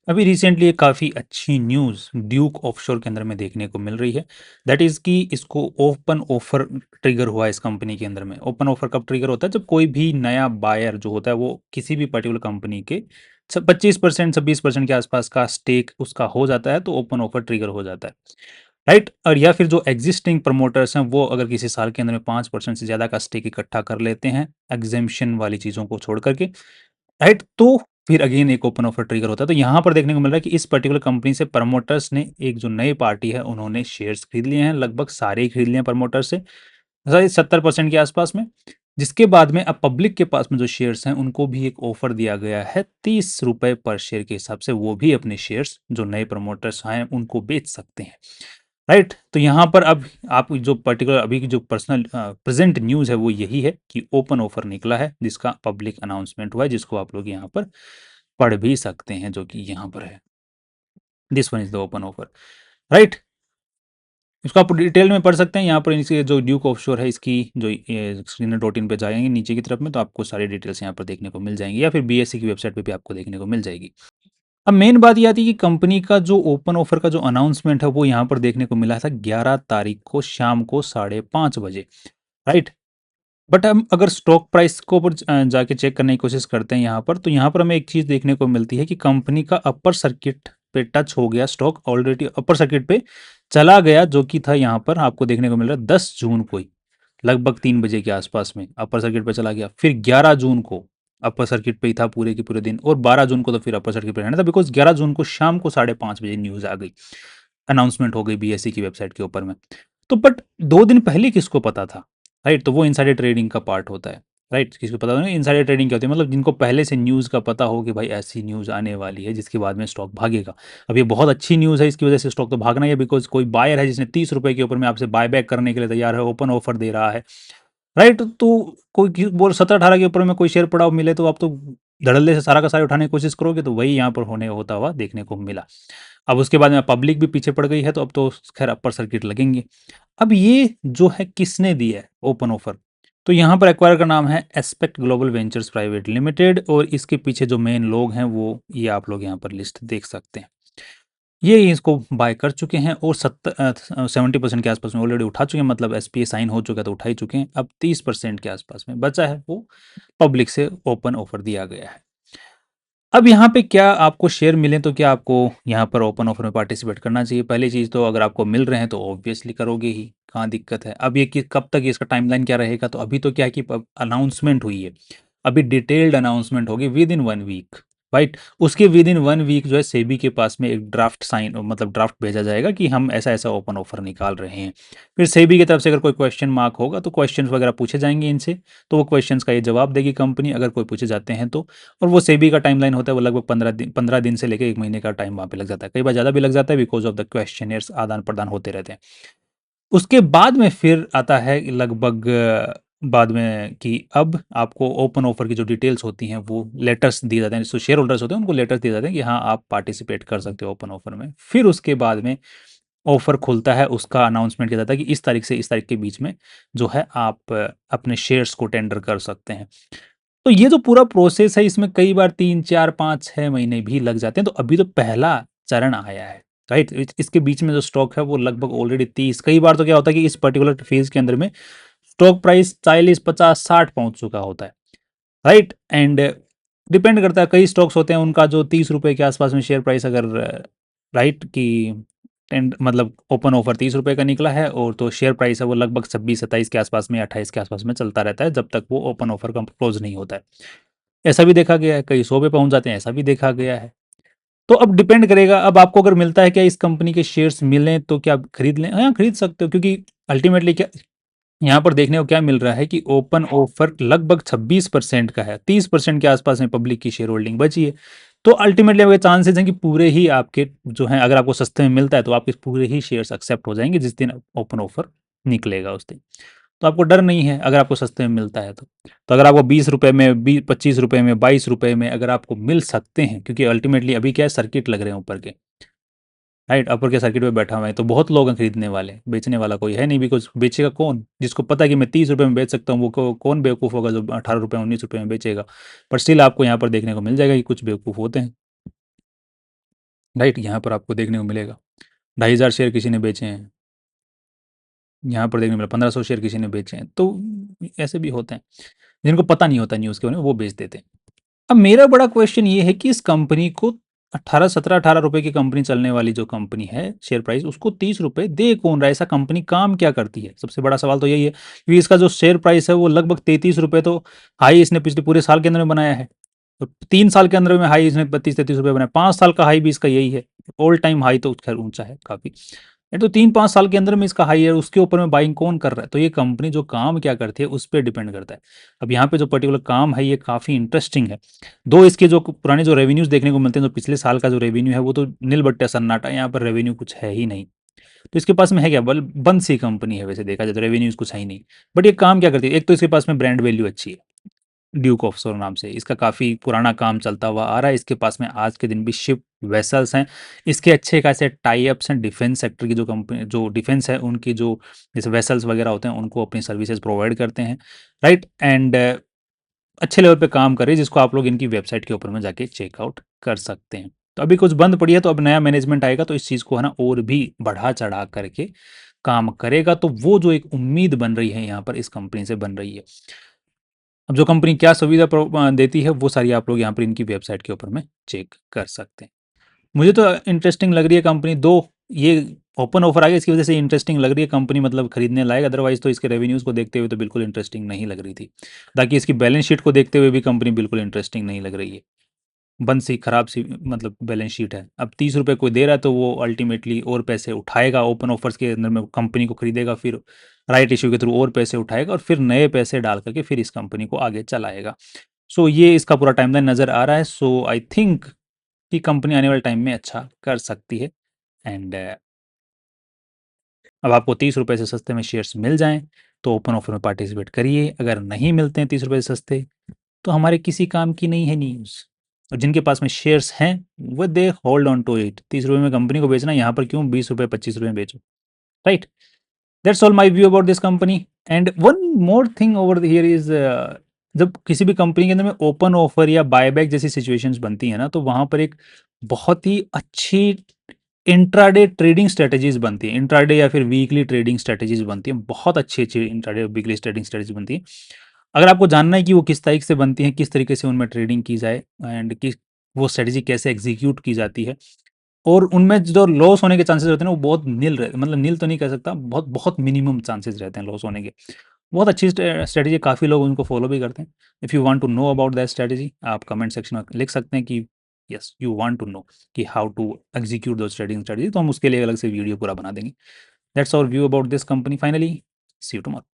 अभी रिसेंटली एक काफ़ी अच्छी न्यूज़ ड्यूक ऑफशोर के अंदर में देखने को मिल रही है। दैट इज़ कि इसको ओपन ऑफर ट्रिगर हुआ है इस कंपनी के अंदर में। ओपन ऑफर कब ट्रिगर होता है? जब कोई भी नया बायर जो होता है वो किसी भी पर्टिकुलर कंपनी के 25% 26% के आसपास का स्टेक उसका हो जाता है तो ओपन ऑफर ट्रिगर हो जाता है, राइट? और या फिर जो एग्जिस्टिंग प्रमोटर्स हैं वो अगर किसी साल के अंदर में 5% से ज़्यादा का स्टेक इकट्ठा कर लेते हैं एग्जेम्पशन वाली चीज़ों को छोड़ करके, राइट? तो फिर अगेन एक ओपन ऑफर ट्रिगर होता है। तो यहाँ पर देखने को मिल रहा है कि इस पर्टिकुलर कंपनी से प्रमोटर्स ने एक जो नई पार्टी है उन्होंने शेयर्स खरीद लिए हैं, लगभग सारे ही खरीद लिए हैं प्रमोटर से, शायद 70% के आसपास में। जिसके बाद में अब पब्लिक के पास में जो शेयर्स हैं उनको भी एक ऑफर दिया गया है 30 रुपए पर शेयर के हिसाब से, वो भी अपने शेयर्स जो नए प्रमोटर्स हैं उनको बेच सकते हैं, राइट? तो यहाँ पर अब आप जो पर्टिकुलर अभी की जो पर्सनल प्रेजेंट न्यूज़ है वो यही है कि ओपन ऑफर निकला है जिसका पब्लिक अनाउंसमेंट हुआ है, जिसको आप लोग यहाँ पर पढ़ भी सकते हैं, जो कि यहाँ पर है। This one is the open offer, right? इसको आप डिटेल में पढ़ सकते हैं यहाँ पर। इसकी जो ड्यूक ऑफशोर है इसकी जो स्क्रीनर डॉट इन पे जाएंगे नीचे की तरफ में तो आपको सारी डिटेल्स यहाँ पर देखने को मिल जाएंगी, या फिर बीएससी की वेबसाइट पे भी आपको देखने को मिल जाएगी। अब मेन बात ये आती है कि कंपनी का जो ओपन ऑफर का जो अनाउंसमेंट है वो यहाँ पर देखने को मिला था 11 तारीख को शाम को 5:30 बजे, राइट? बट हम अगर स्टॉक प्राइस को ऊपर जाके चेक करने की कोशिश करते हैं यहाँ पर, तो यहाँ पर हमें एक चीज़ देखने को मिलती है कि कंपनी का अपर सर्किट पे टच हो गया, स्टॉक ऑलरेडी अपर सर्किट पे चला गया, जो कि था यहाँ पर आपको देखने को मिल रहा है 10 जून को ही, लगभग 3 बजे के आसपास में अपर सर्किट पे चला गया। फिर 11 जून को अपर सर्किट पे ही था पूरे के पूरे दिन, और 12 जून को तो फिर अपर सर्किट पे रहना था, बिकॉज 11 जून को शाम को 5:30 बजे न्यूज़ आ गई, अनाउंसमेंट हो गई बीएससी की वेबसाइट के ऊपर में। तो बट 2 दिन पहले किसको पता था, राइट? तो वो इनसाइडर ट्रेडिंग का पार्ट होता है, राइट? किसको पता होगा इनसाइडर ट्रेडिंग क्या होती है? मतलब जिनको पहले से न्यूज़ का पता हो कि भाई ऐसी न्यूज़ आने वाली है जिसके बाद में स्टॉक भागेगा। अब ये बहुत अच्छी न्यूज़ है, इसकी वजह से स्टॉक तो भागना ही है, बिकॉज कोई बायर है जिसने 30 रुपए के ऊपर में आपसे बाय बैक करने के लिए तैयार है, ओपन ऑफर दे रहा है, राइट? तो कोई बोल 17-18 के ऊपर में कोई शेयर पड़ा मिले तो आप तो धड़ल्ले से सारा का सारा उठाने की कोशिश करोगे, तो वही यहाँ पर होने होता हुआ देखने को मिला। अब उसके बाद में पब्लिक भी पीछे पड़ गई है, तो अब तो खैर अपर सर्किट लगेंगे। अब ये जो है किसने दी है ओपन ऑफर? तो यहाँ पर एक्वायर का नाम है aspect global ventures private limited, और इसके पीछे जो मेन लोग हैं वो ये आप लोग यहाँ पर लिस्ट देख सकते हैं। ये इसको बाय कर चुके हैं और 70% के आसपास में ऑलरेडी उठा चुके हैं, मतलब एसपीए साइन हो चुका है तो उठा ही चुके हैं। अब 30% के आसपास में बचा है, वो पब्लिक से ओपन ऑफर दिया गया है। अब यहाँ पे क्या आपको शेयर मिले तो क्या आपको यहाँ पर ओपन ऑफर में पार्टिसिपेट करना चाहिए? पहली चीज़ तो अगर आपको मिल रहे हैं तो ऑब्वियसली करोगे ही, कहाँ दिक्कत है? अब ये कि कब तक इसका टाइमलाइन क्या रहेगा? तो अभी तो क्या है कि अनाउंसमेंट हुई है, अभी डिटेल्ड अनाउंसमेंट होगी विद इन 1 वीक, राइट? उसके विद इन 1 वीक जो है सेबी के पास में एक ड्राफ्ट साइन मतलब ड्राफ्ट भेजा जाएगा कि हम ऐसा ऐसा ओपन ऑफर निकाल रहे हैं। फिर सेबी की तरफ से अगर कोई क्वेश्चन मार्क होगा तो क्वेश्चन वगैरह पूछे जाएंगे इनसे, तो वो क्वेश्चंस का ये जवाब देगी कंपनी अगर कोई पूछे जाते हैं तो। और वो सेबी का टाइमलाइन होता है, वो लगभग 15 दिन से लेकर 1 महीने का टाइम वहाँ पे लग जाता है, कई बार ज़्यादा भी लग जाता है, बिकॉज ऑफ द क्वेश्चनियर्स आदान प्रदान होते रहते हैं। उसके बाद में फिर आता है लगभग बाद में कि अब आपको ओपन ऑफर की जो डिटेल्स होती हैं वो लेटर्स दिए जाते हैं, जो शेयर होल्डर्स होते हैं उनको लेटर्स दिए जाते हैं कि हाँ आप पार्टिसिपेट कर सकते हो ओपन ऑफर में। फिर उसके बाद में ऑफर खुलता है, उसका अनाउंसमेंट किया जाता है कि इस तारीख से इस तारीख के बीच में जो है आप अपने शेयर्स को टेंडर कर सकते हैं। तो ये जो पूरा प्रोसेस है इसमें कई बार 3, 4, 5, 6 महीने भी लग जाते हैं। तो अभी तो पहला चरण आया है, राइट? इसके बीच में जो स्टॉक है वो लगभग ऑलरेडी 30, कई बार तो क्या होता है कि इस पर्टिकुलर फेज के अंदर में स्टॉक प्राइस 40, 50, 60 पहुंच चुका होता है, राइट? एंड डिपेंड करता है, कई स्टॉक्स होते हैं उनका जो 30 रुपए के आसपास में शेयर प्राइस अगर, राइट, कि टेंड मतलब ओपन ऑफर 30 रुपए का निकला है और तो शेयर प्राइस है वो लगभग 26, 27 के आसपास में, 28 के आसपास में चलता रहता है जब तक वो ओपन ऑफर का क्लोज नहीं होता है। ऐसा भी देखा गया है, कई 100 पे पहुंच जाते हैं, ऐसा भी देखा गया है। तो अब डिपेंड करेगा, अब आपको अगर मिलता है क्या इस कंपनी के शेयर्स मिलें तो क्या आप खरीद लें? हाँ, खरीद सकते हो, क्योंकि अल्टीमेटली क्या यहाँ पर देखने को क्या मिल रहा है कि ओपन ऑफर लगभग 26% का है, 30% के आसपास में पब्लिक की शेयर होल्डिंग बची है। तो अल्टीमेटली आपके चांसेस हैं कि पूरे ही आपके जो हैं, अगर आपको सस्ते में मिलता है तो आपके पूरे ही शेयर्स एक्सेप्ट हो जाएंगे जिस दिन ओपन ऑफर निकलेगा उस दिन। तो आपको डर नहीं है अगर आपको सस्ते में मिलता है तो अगर आपको 20 रुपए में, 25 रुपए में, 22 रुपए में अगर आपको मिल सकते हैं, क्योंकि अल्टीमेटली अभी क्या है, सर्किट लग रहे हैं ऊपर के, राइट? अपर के सर्किट पे बैठा हुआ है तो बहुत लोग हैं खरीदने वाले, बेचने वाला कोई है नहीं, बिकॉज बेचेगा कौन? जिसको पता है कि मैं 30 रुपए में बेच सकता हूँ, वो कौन बेवकूफ़ होगा जो 18 रुपए 19 रुपए में बेचेगा? पर स्टिल आपको यहाँ पर देखने को मिल जाएगा कि कुछ बेवकूफ़ होते हैं। राइट? यहाँ पर आपको देखने को मिलेगा 2,500 शेयर किसी ने बेचे हैं, यहाँ पर देखने को मिला 1,500 शेयर किसी ने बेचे हैं, तो ऐसे भी होते हैं, जिनको पता नहीं होता न्यूज़ के बारे में, वो बेच देते हैं। अब मेरा बड़ा क्वेश्चन ये है कि इस कंपनी को 18 17 18 रुपए की कंपनी चलने वाली जो कंपनी है, शेयर प्राइस उसको 30 रुपए दे कौन रहा है? ऐसा कंपनी काम क्या करती है? सबसे बड़ा सवाल तो यही है, क्योंकि इसका जो शेयर प्राइस है वो लगभग 33 रुपए तो हाई इसने पिछले पूरे साल के अंदर में बनाया है। तो 3 साल के अंदर में हाई इसने 32-33 रुपए बनाया, 5 साल का हाई भी इसका यही है। ऑल टाइम हाई तो खैर ऊँचा है काफ़ी। ये तो 3-5 साल के अंदर में इसका हाई है, उसके ऊपर में बाइंग कौन कर रहा है? तो ये कंपनी जो काम क्या करती है उस पे डिपेंड करता है। अब यहाँ पे जो पर्टिकुलर काम है ये काफ़ी इंटरेस्टिंग है। दो इसके जो पुराने जो रेवेन्यूज़ देखने को मिलते हैं, जो पिछले साल का जो रेवेन्यू है वो तो नील बट्टा सन्नाटा है, यहाँ पर रेवेन्यू कुछ है ही नहीं। तो इसके पास में है क्या? बल बंद सी कंपनी है वैसे देखा जाए तो, रेवेन्यूज़ कुछ है ही नहीं। बट ये काम क्या करती है? एक तो इसके पास में ब्रांड वैल्यू अच्छी है। ड्यूक ऑफशोर नाम से इसका काफ़ी पुराना काम चलता हुआ आ रहा है। इसके पास में आज के दिन भी शिप वेसल्स हैं। इसके अच्छे खासे टाई अप्स हैं डिफेंस सेक्टर की, जो कंपनी जो डिफेंस है उनकी जो जैसे वेसल्स वगैरह होते हैं उनको अपनी सर्विसेज प्रोवाइड करते हैं, राइट? एंड अच्छे लेवल पे काम कर रही है, जिसको आप लोग इनकी वेबसाइट के ऊपर में जाके चेकआउट कर सकते हैं। तो अभी कुछ बंद पड़ी है, तो अब नया मैनेजमेंट आएगा तो इस चीज़ को है ना और भी बढ़ा चढ़ा करके काम करेगा। तो वो जो एक उम्मीद बन रही है यहाँ पर इस कंपनी से बन रही है। अब जो कंपनी क्या सुविधा देती है वो सारी आप लोग यहाँ पर इनकी वेबसाइट के ऊपर में चेक कर सकते हैं। मुझे तो इंटरेस्टिंग लग रही है कंपनी, दो ये ओपन ऑफर आ गया इसकी वजह से इंटरेस्टिंग लग रही है कंपनी, मतलब खरीदने लायक। अदरवाइज तो इसके रेवेन्यूज़ को देखते हुए तो बिल्कुल इंटरेस्टिंग नहीं लग रही थी। बाकी इसकी बैलेंस शीट को देखते हुए भी कंपनी बिल्कुल इंटरेस्टिंग नहीं लग रही है। बंद सी खराब सी मतलब बैलेंस शीट है। अब 30 रुपये कोई दे रहा है तो वो अल्टीमेटली और पैसे उठाएगा, ओपन ऑफर्स के अंदर में कंपनी को खरीदेगा, फिर राइट इशू के थ्रू और पैसे उठाएगा और फिर नए पैसे डाल करके फिर इस कंपनी को आगे चलाएगा। सो ये इसका पूरा टाइमलाइन नज़र आ रहा है। सो आई थिंक कि कंपनी आने वाले टाइम में अच्छा कर सकती है। एंड अब आपको 30 रुपये से सस्ते में शेयर्स मिल जाएँ तो ओपन ऑफर में पार्टिसिपेट करिए। अगर नहीं मिलते हैं 30 रुपये से सस्ते तो हमारे किसी काम की नहीं है न्यूज़। और जिनके पास में शेयर्स हैं वो they hold on to it. 30 रुपये में कंपनी को बेचना, यहाँ पर क्यों 20 रुपये 25 रुपये में बेचो, right? That's all my view about this company. And one more thing over here is, जब किसी भी कंपनी के अंदर में ओपन ऑफर या बायबैक जैसी सिचुएशंस बनती है ना, तो वहाँ पर एक बहुत ही अच्छी इंट्राडे ट्रेडिंग स्ट्रेटजीज बनती है। इंट्राडे या फिर वीकली ट्रेडिंग स्ट्रेटजीज बनती है, बहुत अच्छी अच्छी इंट्राडे वीकली ट्रेडिंग स्ट्रेटजी बनती है। अगर आपको जानना है कि वो किस तरीके से बनती हैं, किस तरीके से उनमें ट्रेडिंग की जाए एंड किस वो स्ट्रेटजी कैसे एग्जीक्यूट की जाती है, और उनमें जो लॉस होने के चांसेस रहते हैं ना वो बहुत नील रहे, मतलब नील तो नहीं कह सकता, बहुत बहुत मिनिमम चांसेस रहते हैं लॉस होने के। बहुत अच्छी स्ट्रेटजी, काफ़ी लोग उनको फॉलो भी करते हैं। If you want to know about that strategy, आप कमेंट सेक्शन में लिख सकते हैं कि yes you want to know कि हाउ टू एग्जीक्यूट दो ट्रेडिंग स्ट्रेटजी, तो हम उसके लिए अलग से वीडियो पूरा बना देंगे। That's our view about this company finally. See you tomorrow.